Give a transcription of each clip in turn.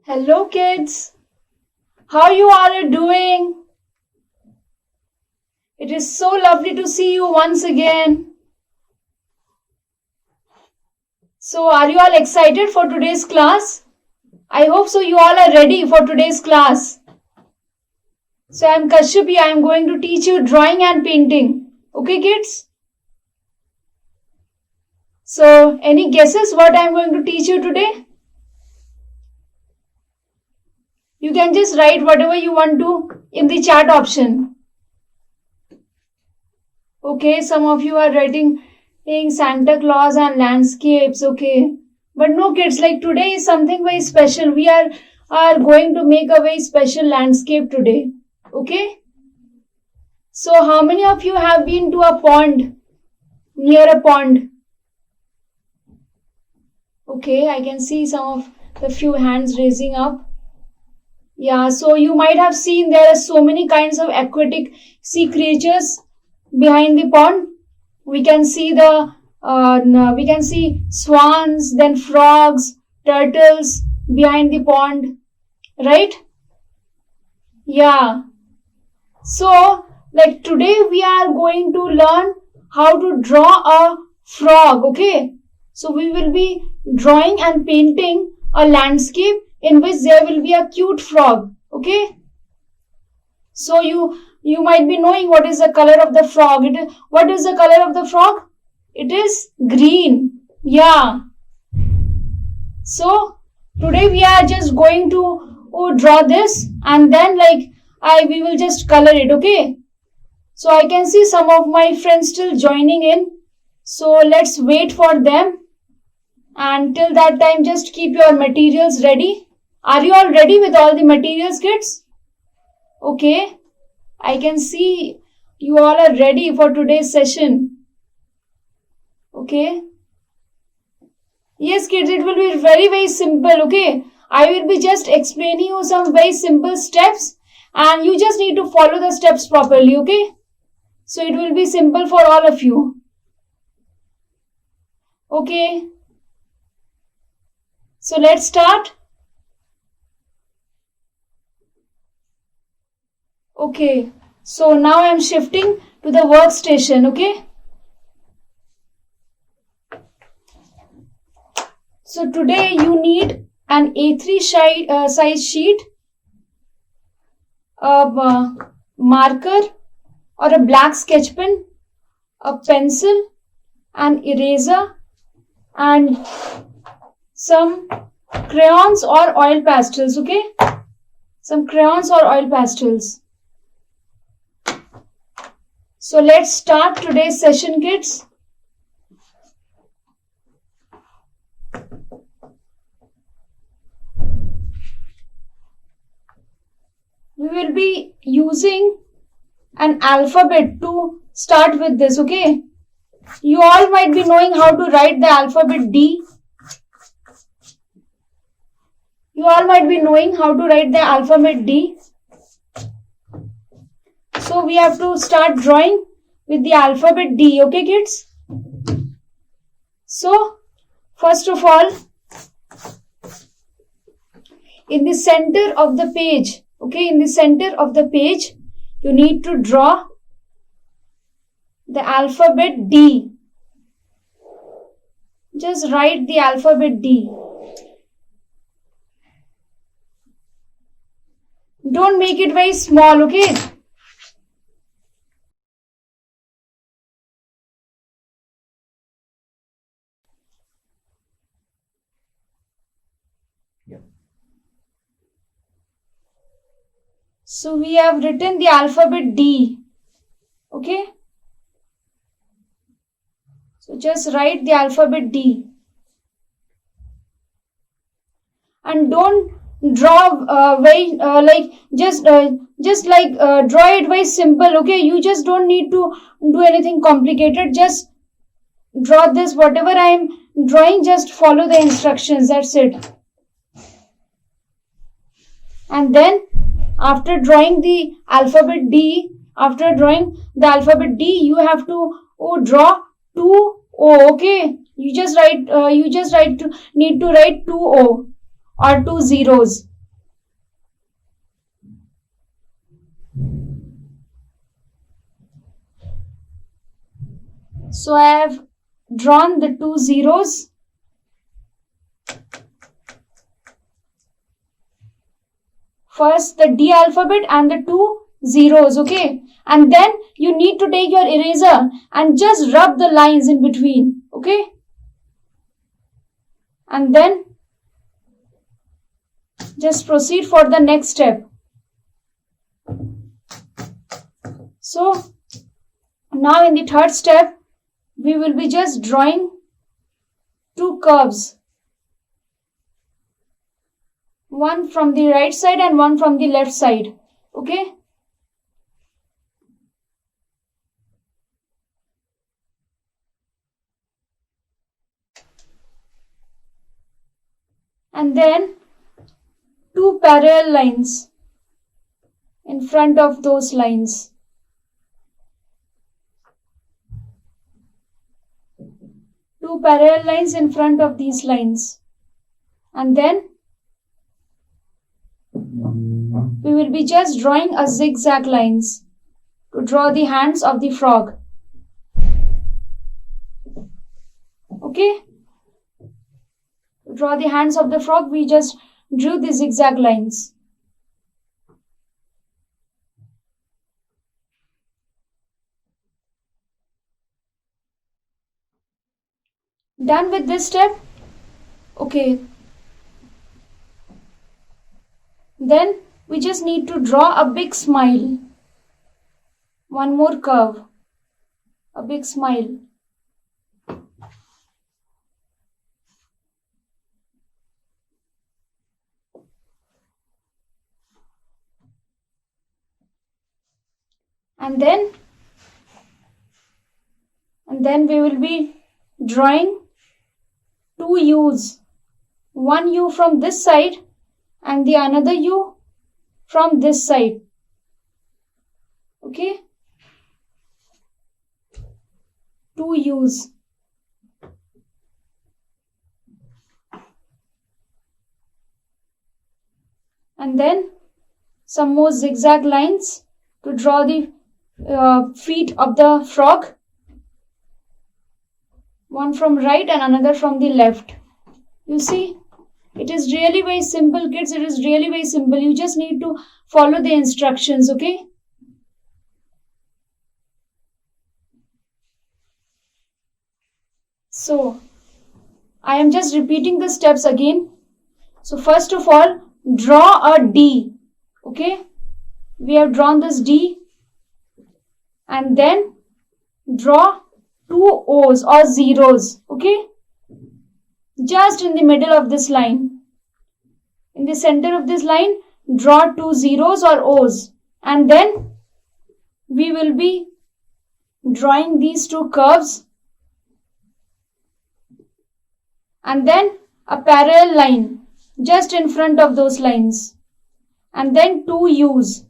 Hello kids, how you all are doing? It is so lovely to see you once again. So are you all excited for today's class? I hope so you all are ready for today's class. So I am Kashyapi, I am going to teach you drawing and painting. Okay kids? So any guesses what I am going to teach you today? You can just write whatever you want to in the chat option. Okay, some of you are writing Santa Claus and landscapes, okay. But no kids, like today is something very special. We are going to make a very special landscape today, okay. So how many of you have been to a pond, near a pond? Okay, I can see some of the few hands raising up. Yeah, so you might have seen there are so many kinds of aquatic sea creatures behind the pond. We can see swans, then frogs, turtles behind the pond, right? Yeah. So, like today we are going to learn how to draw a frog, okay? So we will be drawing and painting a landscape in which there will be a cute frog, okay? So you might be knowing what is the color of the frog. What is the color of the frog? It is green. Yeah. So today we are just going to draw this and then we will just color it, okay? So I can see some of my friends still joining in. So let's wait for them. And till that time, just keep your materials ready. Are you all ready with all the materials, kids? Okay. I can see you all are ready for today's session. Okay. Yes, kids, it will be very, very simple, okay? I will be just explaining you some very simple steps and you just need to follow the steps properly, okay? So it will be simple for all of you. Okay. So let's start. Okay. So now I am shifting to the workstation, okay? So today you need an A3 size sheet, a marker or a black sketch pen, a pencil, an eraser and some crayons or oil pastels, okay? Some crayons or oil pastels. So let's start today's session, kids. We will be using an alphabet to start with this, okay? You all might be knowing how to write the alphabet D. You all might be knowing how to write the alphabet D. So we have to start drawing with the alphabet D, okay kids? So first of all, in the center of the page, okay, in the center of the page, you need to draw the alphabet D. Just write the alphabet D. Don't make it very small, okay? So we have written the alphabet D, okay? So just write the alphabet D. And don't draw draw it very simple, okay? You just don't need to do anything complicated. Just draw this, whatever I am drawing, just follow the instructions, that's it. And then after drawing the alphabet D, you have to draw 2 O, okay? You just need to write 2 O or 2 zeros. So I have drawn the 2 zeros. First the D alphabet and the 2 zeros, okay? And then you need to take your eraser and just rub the lines in between, okay? And then just proceed for the next step. So now in the third step, we will be just drawing 2 curves. One from the right side and one from the left side, okay? And then 2 parallel lines in front of those lines. Two parallel lines in front of these lines. And then we will be just drawing a zigzag lines to draw the hands of the frog. Okay? To draw the hands of the frog, we just drew the zigzag lines. Done with this step? Okay. Then we just need to draw a big smile. One more curve. A big smile. And then we will be drawing 2 U's. One U from this side and the another U from this side. Okay? 2 U's. And then some more zigzag lines to draw the feet of the frog. One from right and another from the left. You see, it is really very simple, kids. It is really very simple. You just need to follow the instructions, okay? So, I am just repeating the steps again. So, first of all, draw a D, okay? We have drawn this D. And then draw 2 O's or zeros, okay? Just in the middle of this line. In the center of this line, draw 2 zeros or O's. And then we will be drawing these 2 curves. And then a parallel line just in front of those lines. And then 2 U's.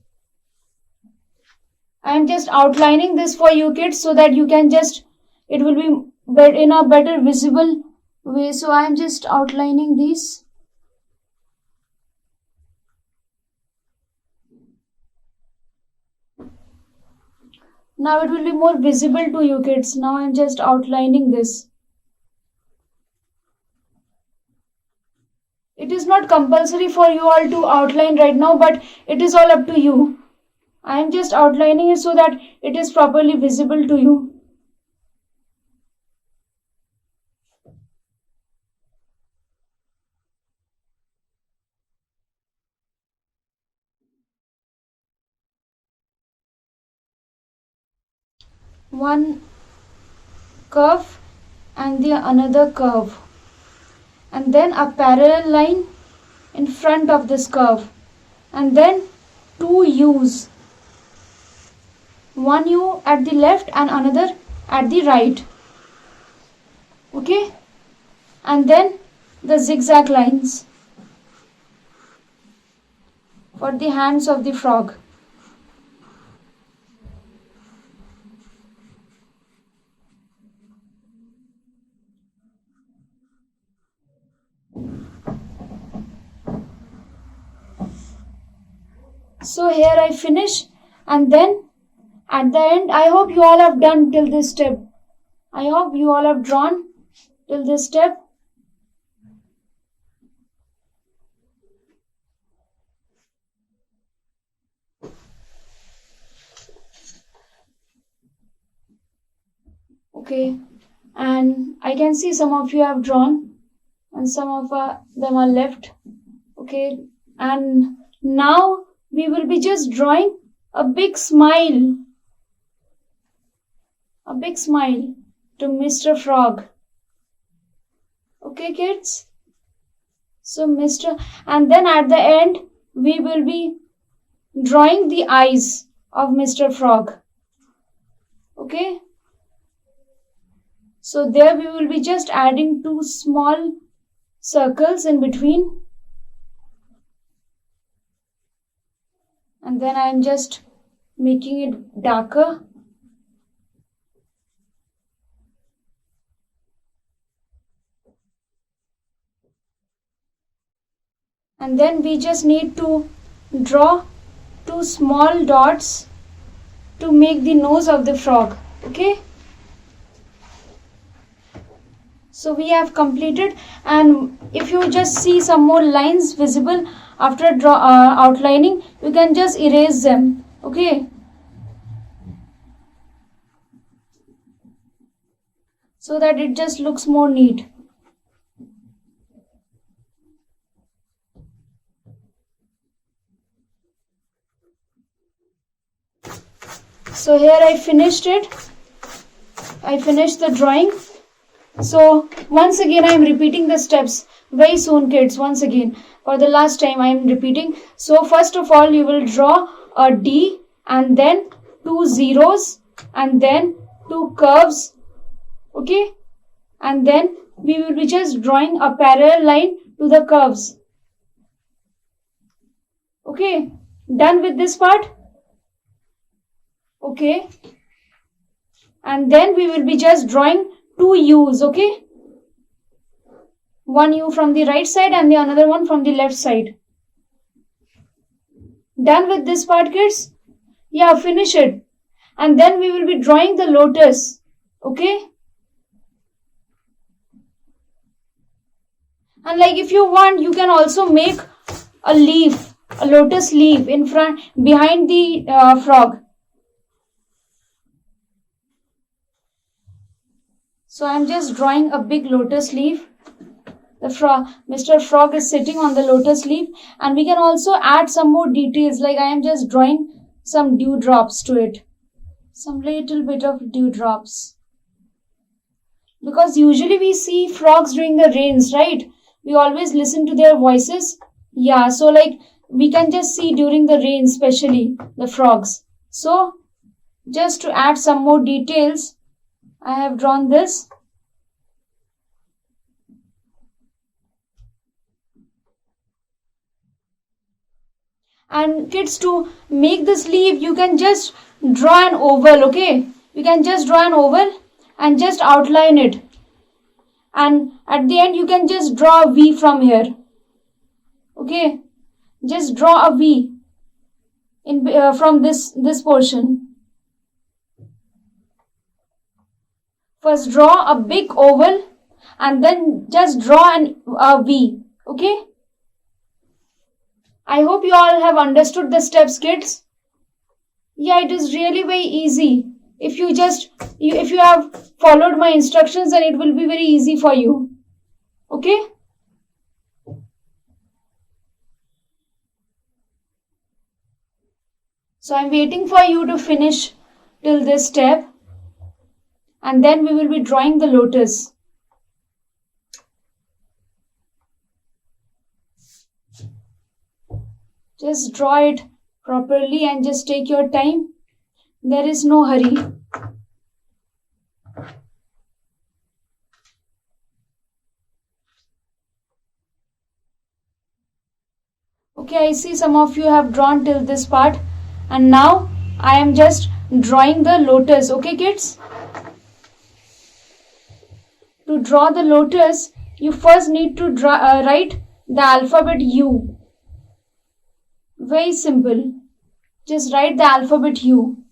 I am just outlining this for you kids so that you can just, it will be in a better visible way. So I am just outlining these. Now it will be more visible to you kids. Now I am just outlining this. It is not compulsory for you all to outline right now, but it is all up to you. I am just outlining it so that it is properly visible to you. One curve and the another curve. And then a parallel line in front of this curve. And then 2 U's. One U at the left and another at the right. Okay? And then the zigzag lines for the hands of the frog. So here I finish, and then at the end, I hope you all have done till this step. I hope you all have drawn till this step. Okay, and I can see some of you have drawn and some of them are left. Okay, and now we will be just drawing a big smile. A big smile to Mr. Frog. Okay, kids? So, and then at the end, we will be drawing the eyes of Mr. Frog. Okay? So, there we will be just adding 2 small circles in between. And then I am just making it darker. And then we just need to draw 2 small dots to make the nose of the frog. Okay? So we have completed, and if you just see some more lines visible after outlining, you can just erase them. Okay? So that it just looks more neat. So here I finished it. I finished the drawing. So once again I am repeating the steps very soon, kids. Once again, for the last time I am repeating. So first of all, you will draw a D and then 2 zeros and then 2 curves. Okay? And then we will be just drawing a parallel line to the curves. Okay? Done with this part? Okay, and then we will be just drawing 2 U's. Okay, one U from the right side and the another one from the left side. Done with this part, kids? Yeah, finish it. And then we will be drawing the lotus. Okay, and like if you want, you can also make a leaf, a lotus leaf in front, behind the frog. So I am just drawing a big lotus leaf. Mr. Frog is sitting on the lotus leaf, and we can also add some more details, like I am just drawing some dewdrops to it. Some little bit of dewdrops. Because usually we see frogs during the rains, right? We always listen to their voices. Yeah, so like we can just see during the rain, especially the frogs. So just to add some more details, I have drawn this. And kids, to make this leaf, you can just draw an oval, okay? You can just draw an oval and just outline it. And at the end, you can just draw a V from here. Okay? Just draw a V from this portion. First draw a big oval and then just draw a V. Okay? I hope you all have understood the steps, kids. Yeah, it is really very easy. If you have followed my instructions, then it will be very easy for you. Okay? So I am waiting for you to finish till this step. And then we will be drawing the lotus. Just draw it properly and just take your time. There is no hurry. Okay, I see some of you have drawn till this part. And now I am just drawing the lotus. Okay, kids? To draw the lotus, you first need to write the alphabet U. Very simple. Just write the alphabet U.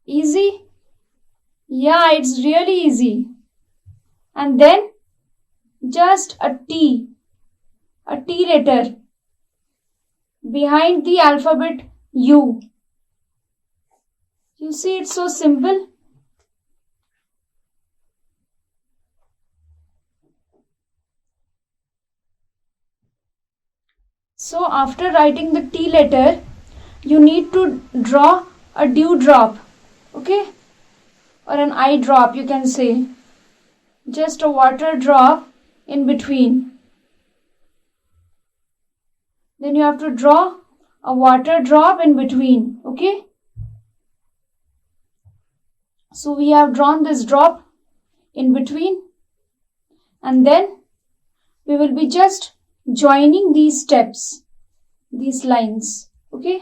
Easy? Yeah, it's really easy. And then just a T letter behind the alphabet U. You see, it's so simple. So after writing the T letter, you need to draw a dewdrop, okay? Or an eye drop, you can say. Just a water drop in between. Then you have to draw a water drop in between, okay? So we have drawn this drop in between, and then we will be just joining these steps, these lines, okay?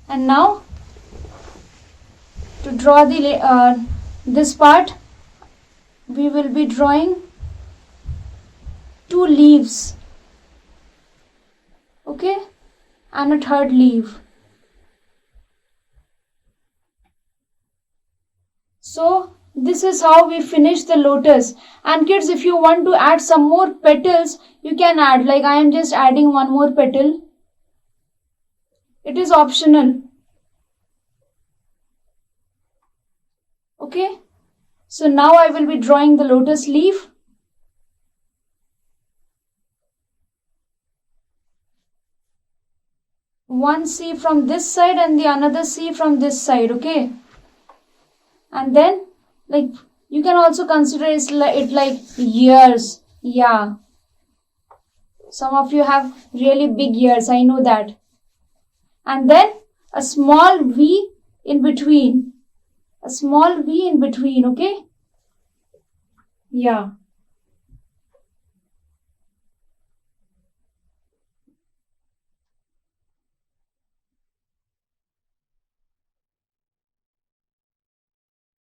And now to draw the this part, we will be drawing 2 leaves, okay, and a 3rd leaf. So this is how we finish the lotus. And kids, if you want to add some more petals, you can add. Like I am just adding one more petal. It is optional. Okay. So now I will be drawing the lotus leaf. One C from this side and the another C from this side, okay? And then, like, you can also consider it like ears. Yeah. Some of you have really big ears, I know that. And then a small V in between. A small V in between, okay? Yeah.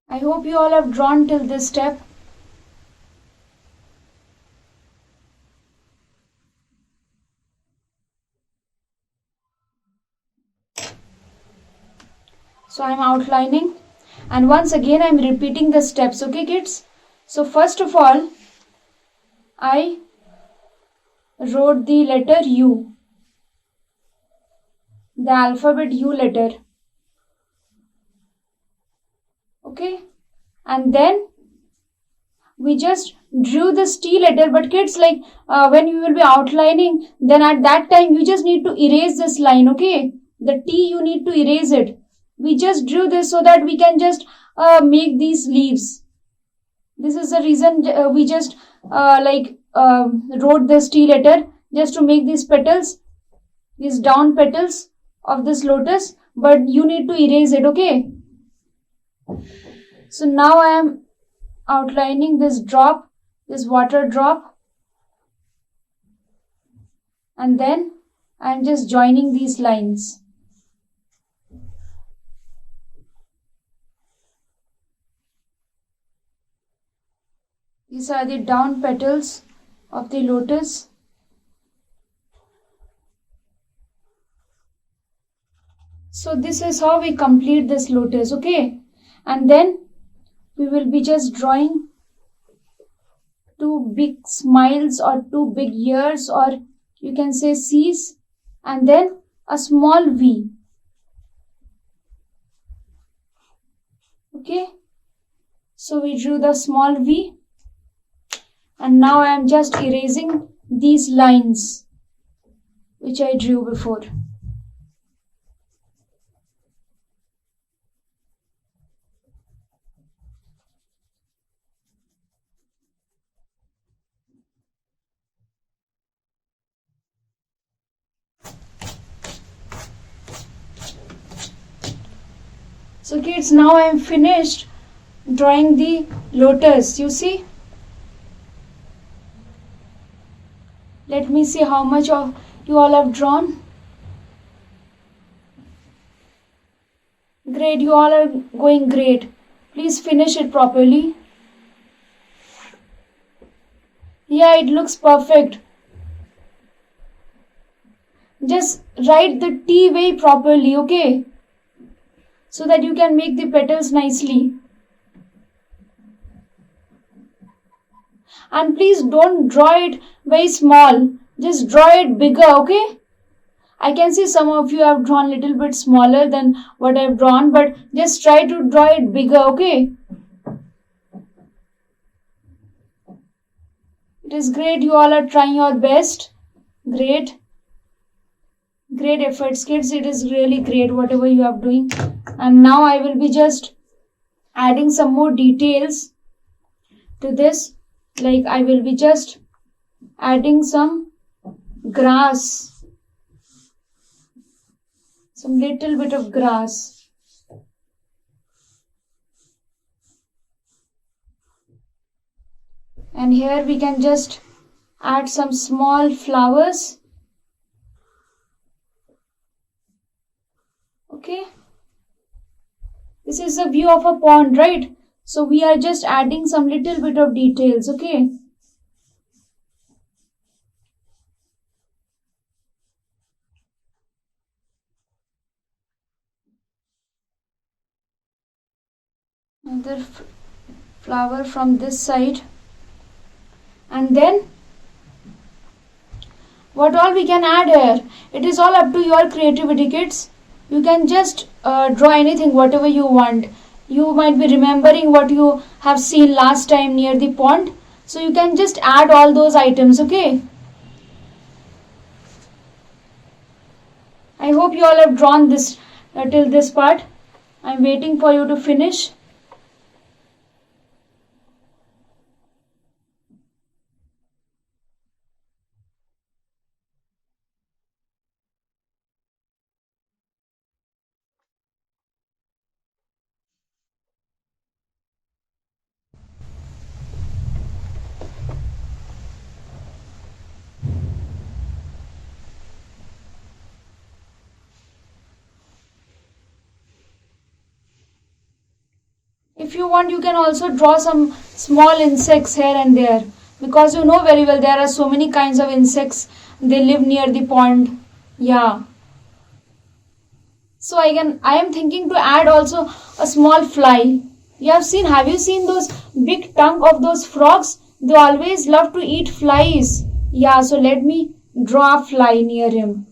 I hope you all have drawn till this step. So I am outlining, and once again I am repeating the steps, okay kids? So first of all, I wrote the letter U, the alphabet U letter, okay? And then we just drew this T letter, but kids, like when you will be outlining, then at that time you just need to erase this line, okay? The T, you need to erase it. We just drew this so that we can just make these leaves. This is the reason we just wrote this T letter, just to make these petals, these down petals of this lotus, but you need to erase it, okay? So now I am outlining this drop, this water drop, and then I am just joining these lines. These are the down petals of the lotus. So this is how we complete this lotus, okay? And then we will be just drawing 2 big smiles or 2 big ears, or you can say C's, and then a small V. Okay? So we drew the small V. And now I am just erasing these lines which I drew before. So kids, now I am finished drawing the lotus. You see? Let me see how much of you all have drawn. Great, you all are going great. Please finish it properly. Yeah, it looks perfect. Just write the T way properly, okay? So that you can make the petals nicely. And please don't draw it very small. Just draw it bigger, okay? I can see some of you have drawn little bit smaller than what I've drawn, but just try to draw it bigger, okay? It is great. You all are trying your best. Great. Great efforts, kids. It is really great whatever you are doing. And now I will be just adding some more details to this. Like I will be just adding some grass. Some little bit of grass. And here we can just add some small flowers. Okay. This is the view of a pond, right? So we are just adding some little bit of details, okay? Another flower from this side. And then what all we can add here? It is all up to your creativity, kids. You can just draw anything, whatever you want. You might be remembering what you have seen last time near the pond. So you can just add all those items, okay? I hope you all have drawn this till this part. I'm waiting for you to finish. If you want, you can also draw some small insects here and there. Because you know very well there are so many kinds of insects. They live near the pond. Yeah. So I am thinking to add also a small fly. Have you seen those big tongue of those frogs? They always love to eat flies. Yeah, so let me draw a fly near him.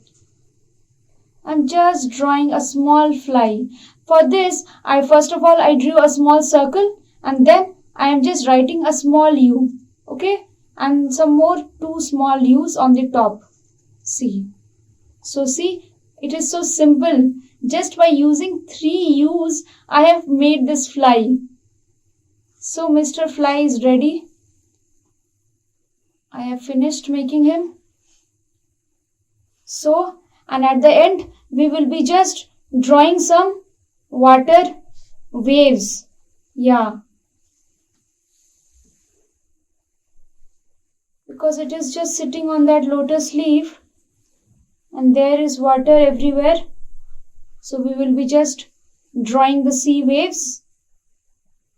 I'm just drawing a small fly. For this, first of all I drew a small circle and then I am just writing a small U. Okay? And some more 2 small U's on the top. See. So see, it is so simple. Just by using 3 U's, I have made this fly. So Mr. Fly is ready. I have finished making him. So, and at the end, we will be just drawing some water waves. Yeah. Because it is just sitting on that lotus leaf. And there is water everywhere. So we will be just drawing the sea waves.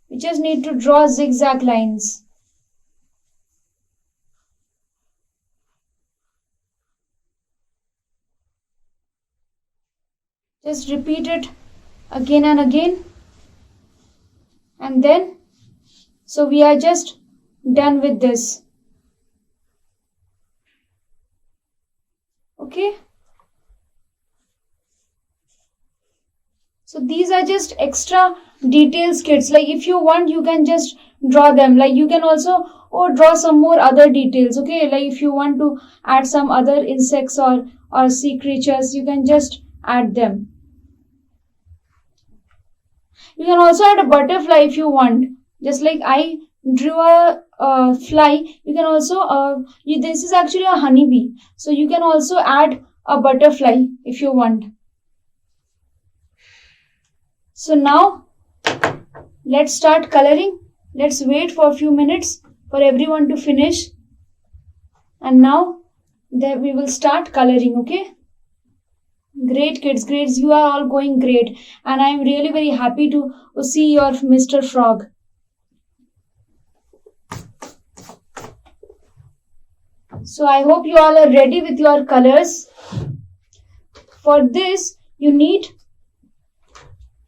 We just need to draw zigzag lines. Just repeat it again and again. And then, so we are just done with this. Okay. So these are just extra details, kids. Like if you want, you can just draw them. Like you can also draw some more other details. Okay. Like if you want to add some other insects or sea creatures, you can just add them. You can also add a butterfly if you want. Just like I drew a fly, you can also, this is actually a honeybee. So you can also add a butterfly if you want. So now, let's start coloring. Let's wait for a few minutes for everyone to finish. And now, we will start coloring, okay? Great kids, great. You are all going great. And I am really very happy to see your Mr. Frog. So I hope you all are ready with your colors. For this, you need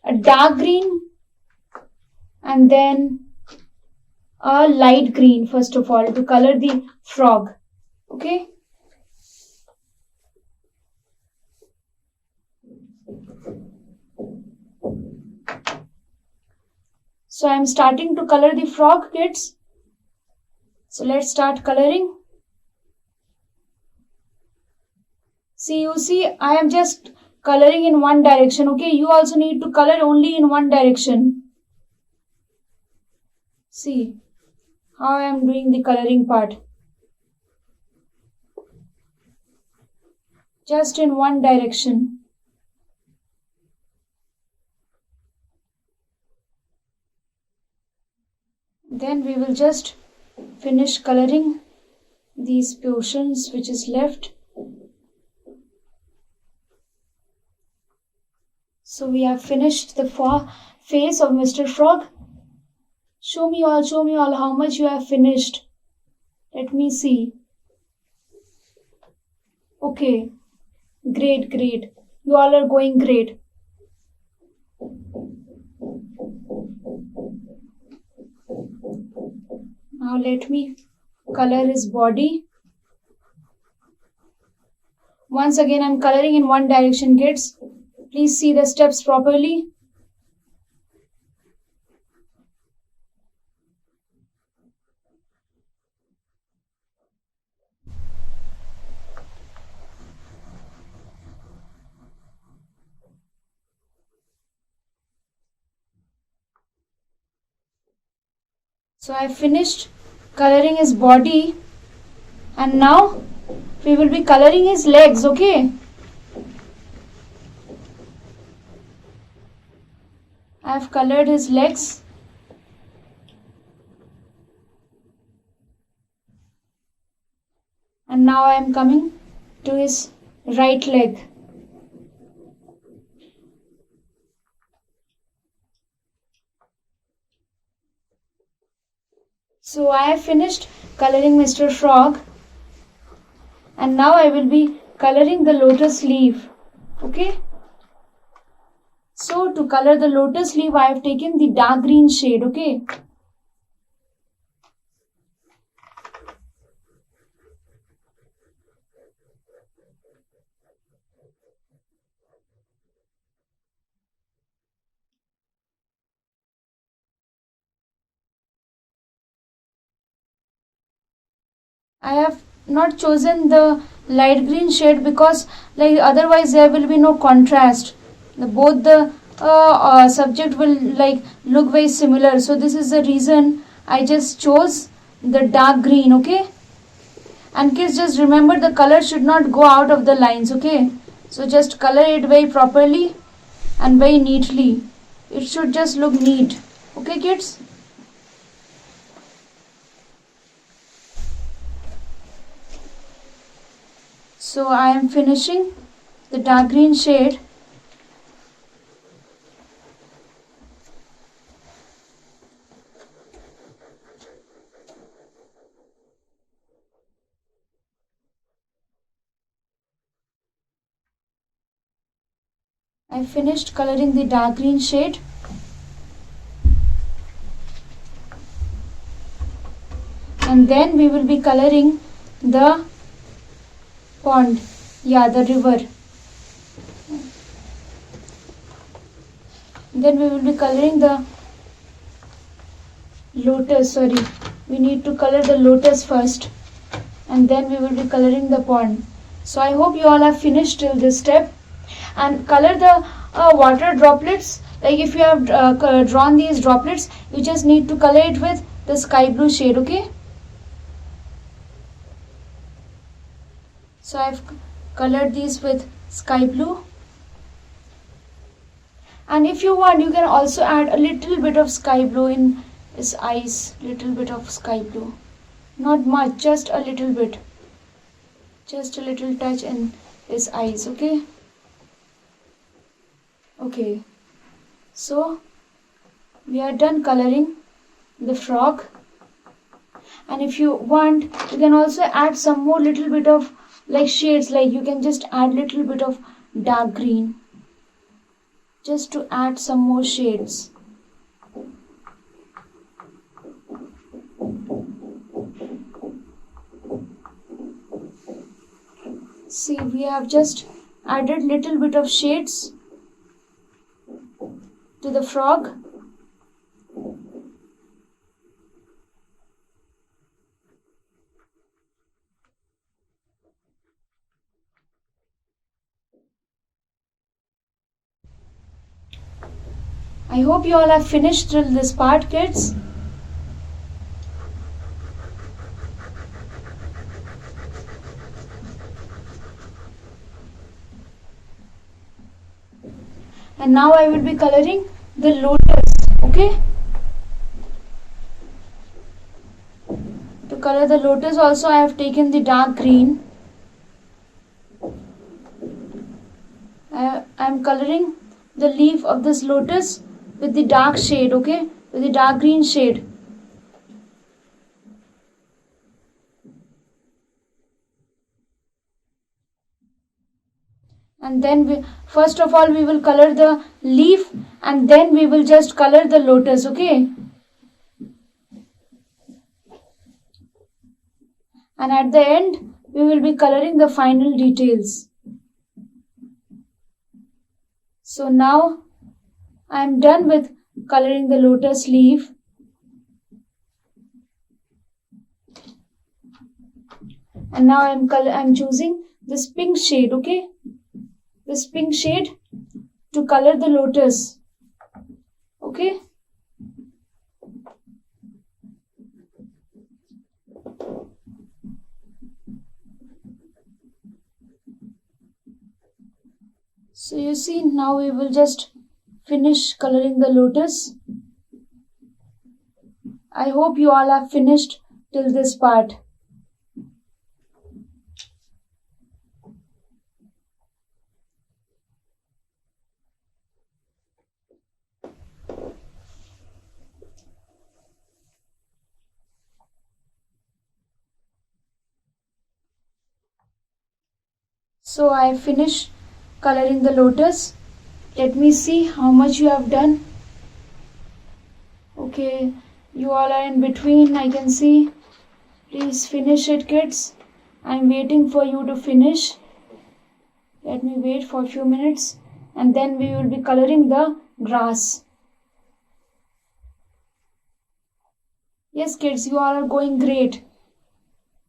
a dark green and then a light green first of all to color the frog. Okay. So I am starting to color the frog, kids. So let's start coloring. See, you see, I am just coloring in one direction. Okay, you also need to color only in one direction. See how I am doing the coloring part. Just in one direction. Then we will just finish coloring these portions which is left. So we have finished the face of Mr. Frog. Show me all how much you have finished. Let me see. Okay, great. You all are going great. Now let me color his body. Once again, I am coloring in one direction, kids. Please see the steps properly. So I finished coloring his body and now we will be coloring his legs, okay? I have colored his legs. And now I am coming to his right leg. So I have finished coloring Mr. Frog and now I will be coloring the lotus leaf. Okay. So to color the lotus leaf I have taken the dark green shade. Okay. I have not chosen the light green shade because otherwise there will be no contrast. Both the subject will look very similar. So this is the reason I just chose the dark green. Okay. And kids, just remember the color should not go out of the lines. Okay. So just color it very properly and very neatly. It should just look neat. Okay, kids. So I am finishing the dark green shade. I finished coloring the dark green shade. And then we will be coloring the pond, the river. Then we will be coloring the lotus, we need to color the lotus first and then we will be coloring the pond. So I hope you all have finished till this step and color the water droplets. If you have drawn these droplets, you just need to color it with the sky blue shade, okay? So I've colored these with sky blue. And if you want, you can also add a little bit of sky blue in his eyes. Little bit of sky blue. Not much, just a little bit. Just a little touch in his eyes, okay? Okay. So, we are done coloring the frog. And if you want, you can also add some more little bit of like shades, like you can just add little bit of dark green just to add some more shades. See, we have just added little bit of shades to the frog. I hope you all have finished till this part, kids. And now I will be coloring the lotus, okay? To color the lotus also I have taken the dark green. I am coloring the leaf of this lotus with the dark shade, okay? With the dark green shade. And then first of all we will color the leaf and then we will just color the lotus, okay? And at the end we will be coloring the final details. So now I am done with coloring the lotus leaf. And now I am choosing this pink shade, okay? This pink shade to color the lotus, okay? So you see, now we will just finish coloring the lotus. I hope you all have finished till this part. So I finished coloring the lotus. Let me see how much you have done. Okay, you all are in between, I can see. Please finish it, kids. I'm waiting for you to finish. Let me wait for a few minutes and then we will be coloring the grass. Yes, kids, you all are going great.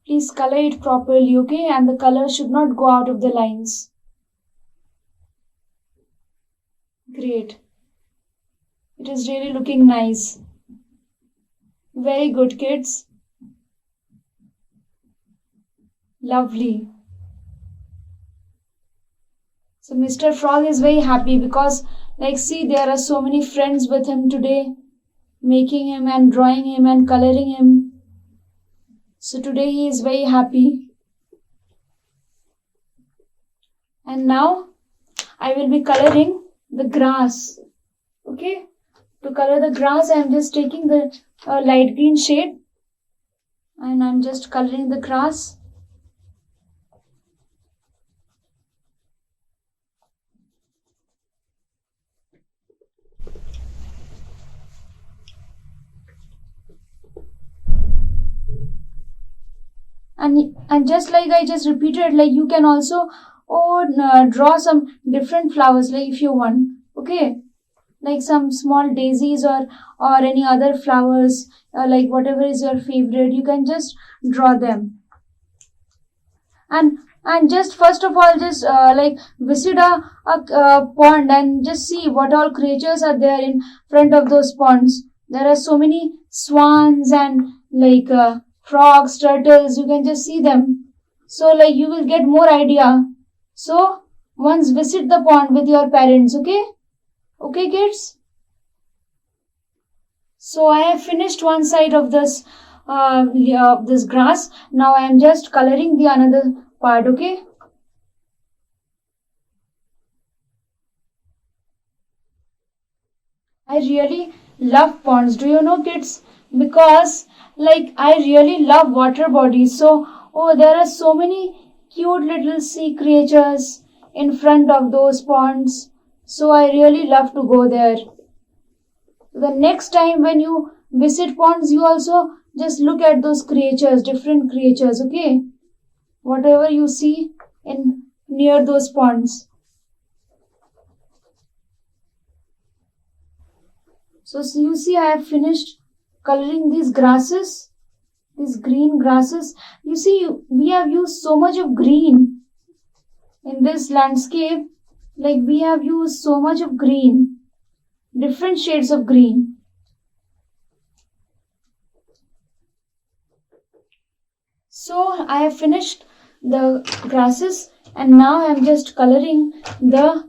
Please color it properly, okay? And the color should not go out of the lines. Great. It is really looking nice. Very good, kids. Lovely. So Mr. Frog is very happy because, like, see, there are so many friends with him today, making him and drawing him and coloring him. So today he is very happy. And now I will be coloring the grass. Okay? To color the grass, I am just taking the light green shade and I am just coloring the grass. And just like I just repeated, like you can also draw some different flowers, like if you want, okay, like some small daisies or any other flowers, like whatever is your favorite, you can just draw them. And just first of all, just like visit a pond and just see what all creatures are there in front of those ponds. There are so many swans and like frogs, turtles, you can just see them. So like you will get more idea. So once visit the pond with your parents, okay? Okay, kids? So I have finished one side of this grass. Now I am just coloring the another part, okay? I really love ponds. Do you know, kids? because like I really love water bodies. So, oh, there are so many cute little sea creatures in front of those ponds. So I really love to go there. The next time when you visit ponds, you also just look at those creatures, different creatures, okay? Whatever you see in near those ponds. So you see, I have finished coloring these grasses, these green grasses. You see, we have used so much of green in this landscape. Like we have used so much of green, different shades of green. So I have finished the grasses and now I am just coloring the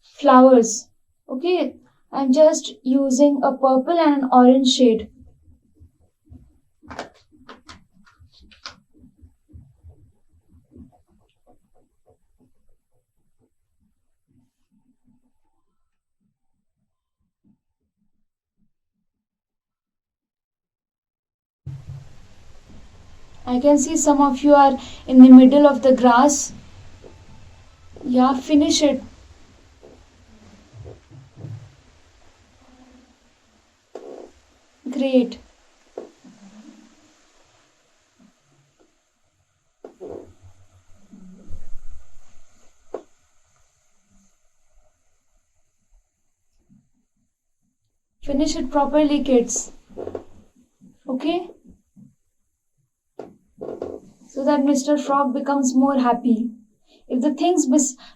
flowers. Okay, I'm just using a purple and an orange shade. I can see some of you are in the middle of the grass. Yeah, finish it. Great. Finish it properly, kids. Okay? So that Mr. Frog becomes more happy. If the things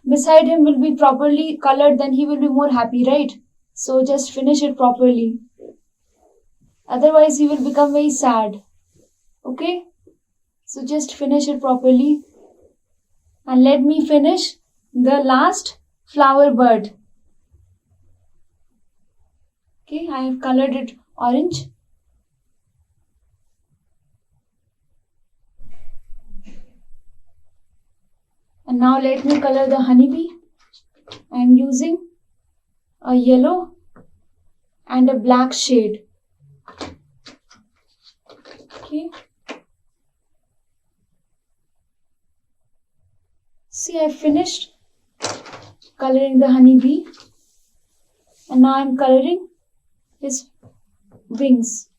beside him will be properly colored, then he will be more happy, right? So just finish it properly. Otherwise, he will become very sad. Okay? So just finish it properly. And let me finish the last flower bud. Okay, I have colored it orange. And now let me color the honeybee. I am using a yellow and a black shade. Okay. See, I finished coloring the honeybee. And now I am coloring his wings.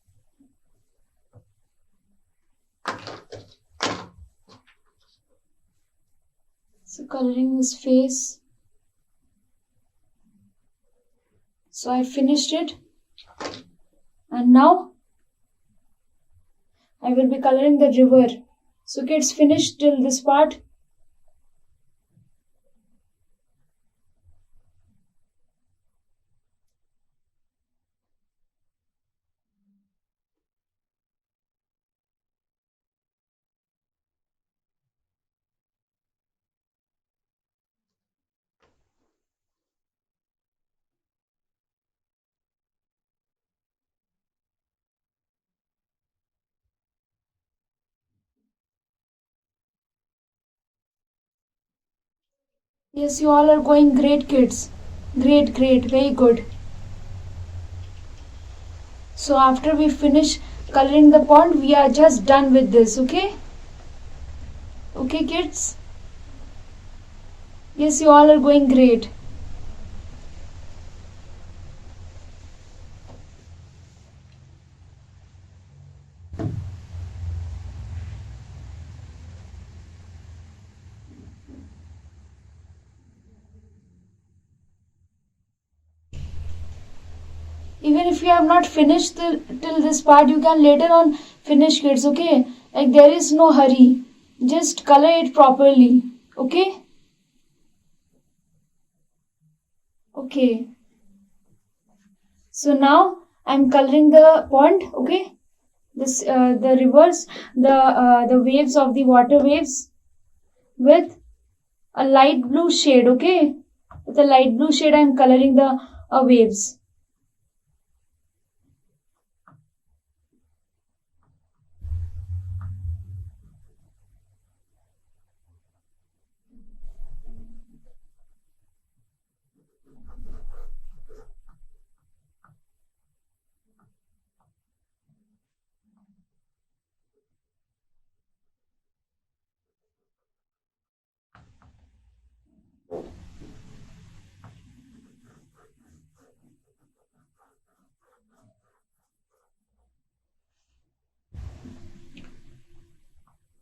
So coloring his face. So I finished it. And now I will be coloring the river. So kids, finish till this part. Yes, you all are going great, kids. Great, great, very good. So after we finish coloring the pond, we are just done with this, okay? Okay, kids? Yes, you all are going great. Even if you have not finished till this part, you can later on finish, kids, okay? Like there is no hurry. Just color it properly, okay? Okay. So now I'm coloring the pond, okay? This the rivers, the waves of the water waves with a light blue shade, okay? With a light blue shade, I'm coloring the waves.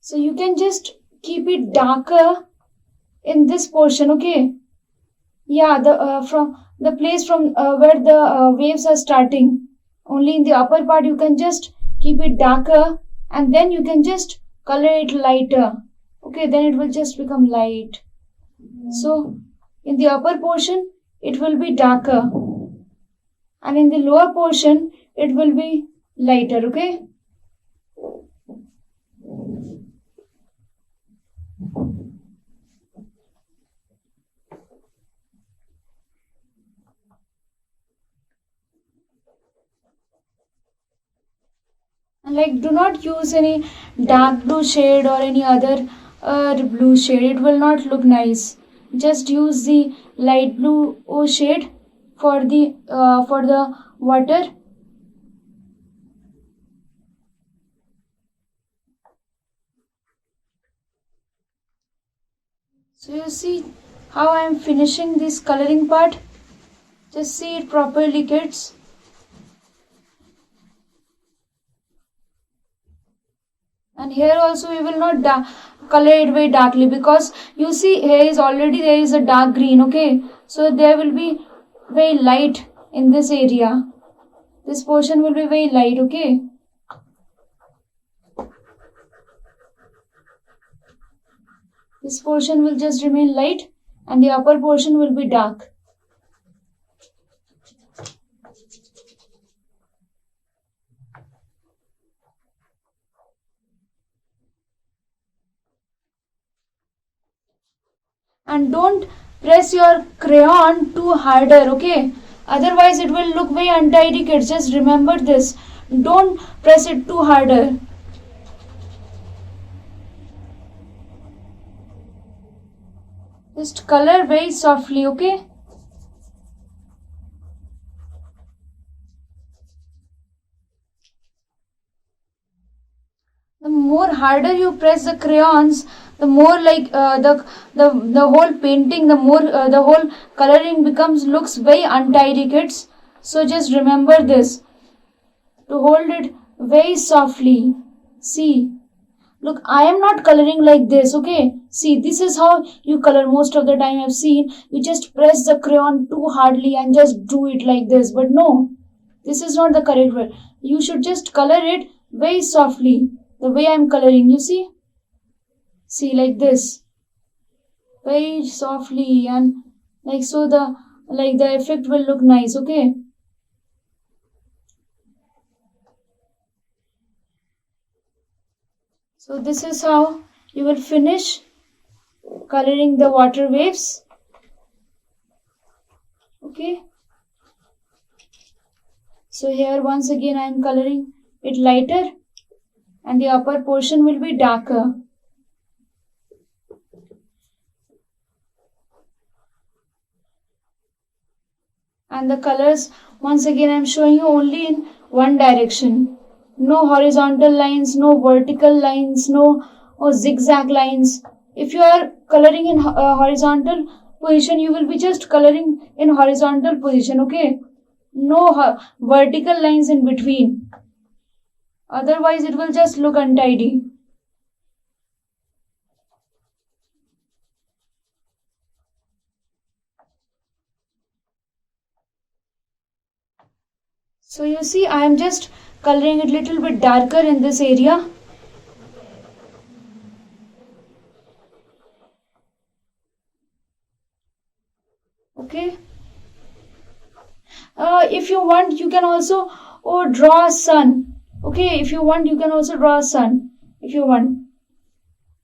So you can just keep it darker in this portion, okay? Yeah, the from the place from where the waves are starting. Only in the upper part you can just keep it darker, and then you can just color it lighter. Okay, then it will just become light. So in the upper portion it will be darker, and in the lower portion it will be lighter, okay? And like, do not use any dark blue shade or any other blue shade. It will not look nice. Just use the light blue shade for the water. So you see how I am finishing this coloring part. Just see it properly, kids. And here also we will not color it very darkly, because you see here is already there is a dark green, okay? So there will be very light in this area. This portion will be very light, okay? This portion will just remain light and the upper portion will be dark. And don't press your crayon too harder, okay? Otherwise it will look very untidy, kids. Just remember this. Don't press it too harder. Just color very softly, okay? The more harder you press the crayons, the more like the whole painting, the whole coloring looks very untidy, kids. So just remember this, to hold it very softly. See, look, I am not coloring like this, okay? See, this is how you color most of the time. I've seen you just press the crayon too hardly and just do it like this, but no, this is not the correct way. You should just color it very softly, the way I'm coloring. You see, like this, very softly, and like so the effect will look nice, okay? So this is how you will finish coloring the water waves, okay? So here once again I am coloring it lighter and the upper portion will be darker. And the colors, once again I am showing you only in one direction. No horizontal lines, no vertical lines, no zigzag lines. If you are coloring in horizontal position, you will be just coloring in horizontal position, okay? No vertical lines in between. Otherwise it will just look untidy. So you see, I am just coloring it little bit darker in this area. Okay. If you want, you can also draw a sun. Okay, if you want, you can also draw a sun. If you want,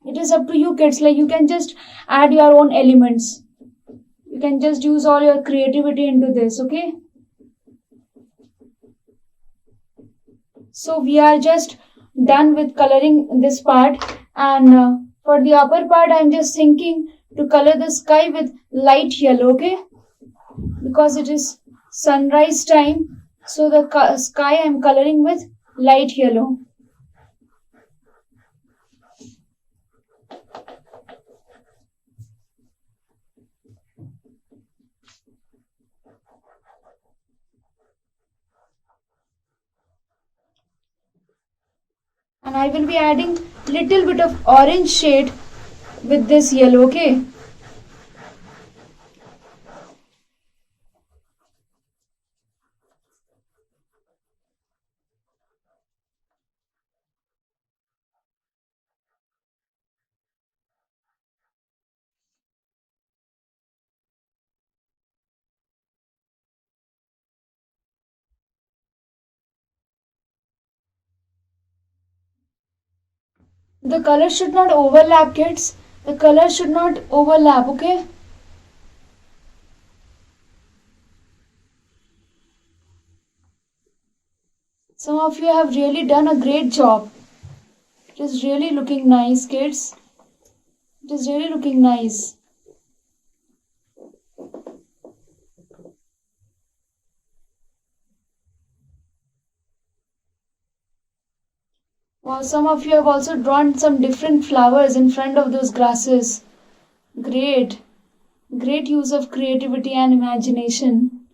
it is up to you, kids. Like, you can just add your own elements. You can just use all your creativity into this. Okay. So we are just done with coloring this part, and for the upper part I'm just thinking to color the sky with light yellow, okay? Because it is sunrise time, so the sky I'm coloring with light yellow. And I will be adding little bit of orange shade with this yellow, okay? The colors should not overlap, kids. The colors should not overlap, okay? Some of you have really done a great job. It is really looking nice, kids. It is really looking nice. Wow, some of you have also drawn some different flowers in front of those grasses. Great. Great use of creativity and imagination.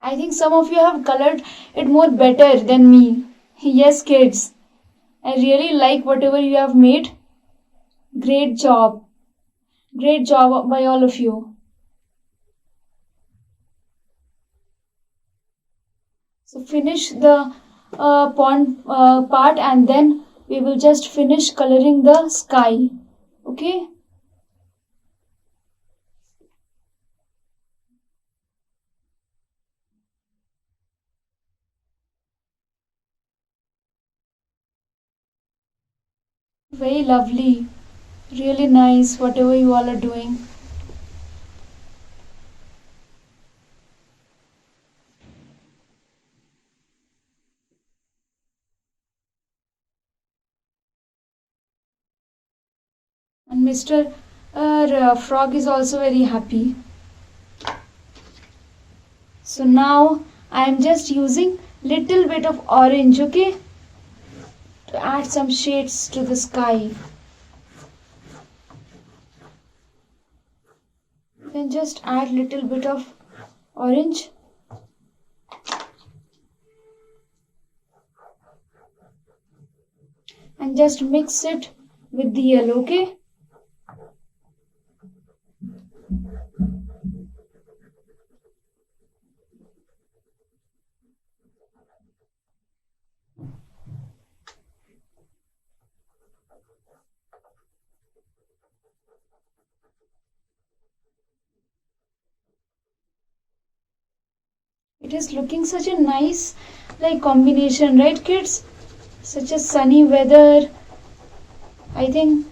I think some of you have colored it more better than me. Yes, kids. I really like whatever you have made. Great job. Great job by all of you. So finish the pond part and then we will just finish coloring the sky. Okay? Very lovely. Really nice whatever you all are doing. And Mr. Frog is also very happy. So now I am just using little bit of orange, okay? To add some shades to the sky. Then just add little bit of orange. And just mix it with the yellow, okay? It is looking such a nice combination, right, kids? Such a sunny weather. I think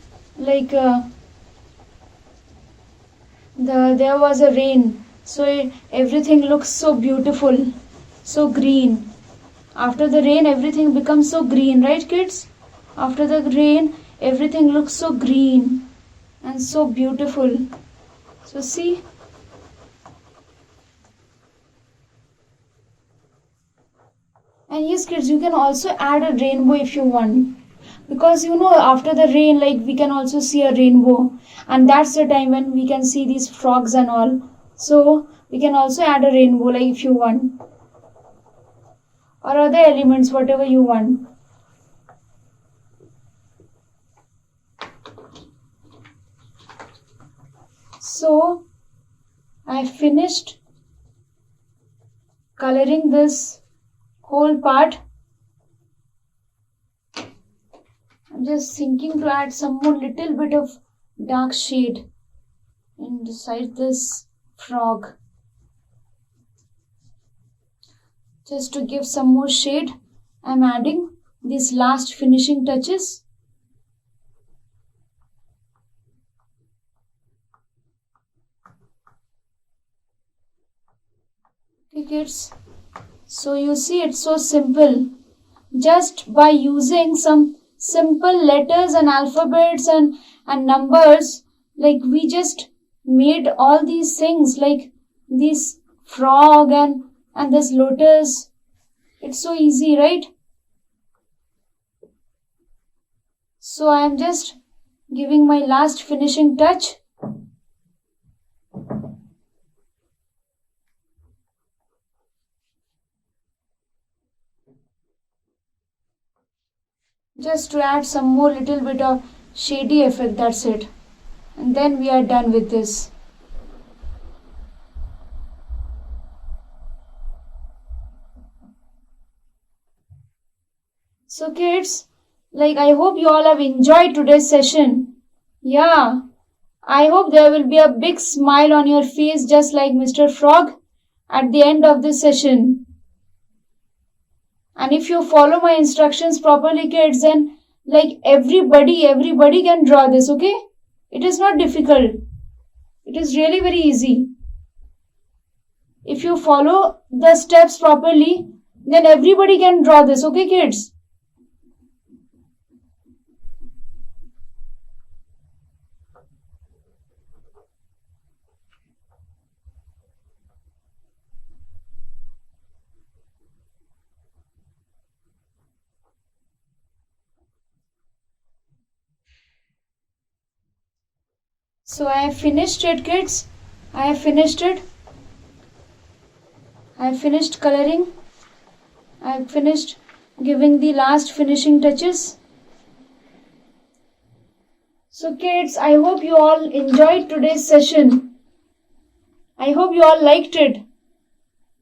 there was a rain, so everything looks so beautiful, so green. After the rain, everything becomes so green, right, kids? After the rain, everything looks so green and so beautiful. So see. And yes, kids, you can also add a rainbow if you want. Because after the rain, we can also see a rainbow. And that's the time when we can see these frogs and all. So we can also add a rainbow if you want. Or other elements, whatever you want. So I finished coloring this whole part. I'm just thinking to add some more little bit of dark shade inside this frog. Just to give some more shade, I'm adding these last finishing touches. Okay, kids. So you see, it's so simple. Just by using some simple letters and alphabets and numbers, we just made all these things, this frog and this lotus. It's so easy, right? So I am just giving my last finishing touch. Just to add some more little bit of shady effect, that's it. And then we are done with this. So kids, I hope you all have enjoyed today's session. Yeah, I hope there will be a big smile on your face just like Mr. Frog at the end of this session. And if you follow my instructions properly, kids, then everybody can draw this, okay? It is not difficult. It is really very easy. If you follow the steps properly, then everybody can draw this, okay, kids? So I have finished it, kids. I have finished it. I have finished coloring. I have finished giving the last finishing touches. So kids, I hope you all enjoyed today's session. I hope you all liked it.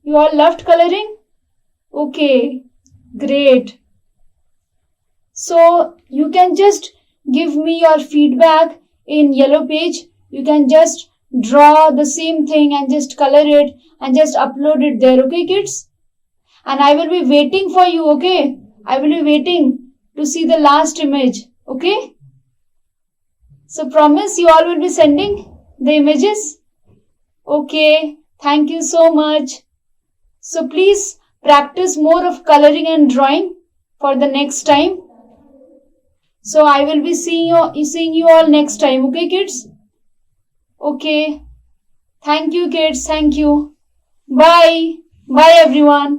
You all loved coloring? Okay, great. So you can just give me your feedback in yellow page. You can just draw the same thing and just color it and just upload it there, okay kids? And I will be waiting for you, okay? I will be waiting to see the last image, okay? So promise you all will be sending the images? Okay, thank you so much. So please practice more of coloring and drawing for the next time. So I will be seeing you all next time, okay kids? Okay. Thank you kids, thank you. Bye. Bye everyone.